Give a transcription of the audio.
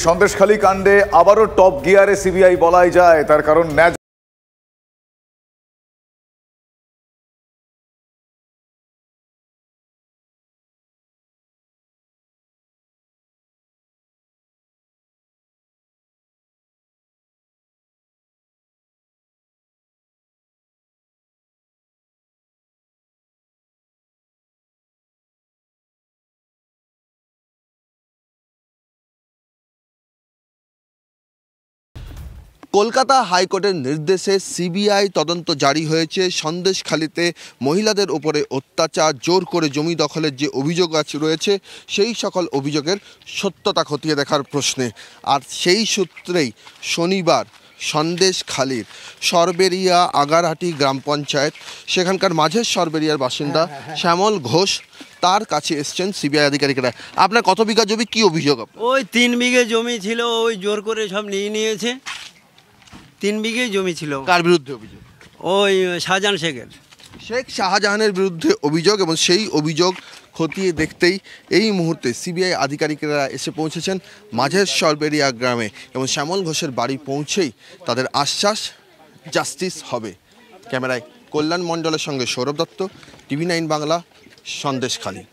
সন্দেশখালী কাণ্ডে আবারও টপ গিয়ারে সিবিআই বলাই যায়, তার কারণ কলকাতা হাইকোর্টের নির্দেশে সিবিআই তদন্ত জারি হয়েছে সন্দেশখালীতে মহিলাদের উপরে অত্যাচার, জোর করে জমি দখলের যে অভিযোগ রয়েছে সেই সকল অভিযোগের সত্যতা খতিয়ে দেখার প্রশ্নে। আর সেই সূত্রেই শনিবার সন্দেশখালীর সরবেরিয়া আগারহাটি গ্রাম পঞ্চায়েত, সেখানকার মাঝের সরবেরিয়ার বাসিন্দা শ্যামল ঘোষ, তার কাছে এসছেন সিবিআই আধিকারিকরা। আপনার কত বিঘা জমি, কি অভিযোগ? ওই 3 বিঘে জমি ছিল, ওই জোর করে সব নিয়ে নিয়েছে। 3 বিঘে জমি ছিল। কার বিরুদ্ধে অভিযোগ? ওই শাহজাহান শেখের। শেখ শাহজাহানের বিরুদ্ধে অভিযোগ, এবং সেই অভিযোগ খতিয়ে দেখতেই এই মুহূর্তে সিবিআই আধিকারিকেরা এসে পৌঁছেছেন মাঝের সরবেরিয়া গ্রামে, এবং শ্যামল ঘোষের বাড়ি পৌঁছেই তাদের আশ্বাস জাস্টিস হবে। ক্যামেরায় কল্যাণ মণ্ডলের সঙ্গে সৌরভ দত্ত, টিভি 9 বাংলা, সন্দেশখালী।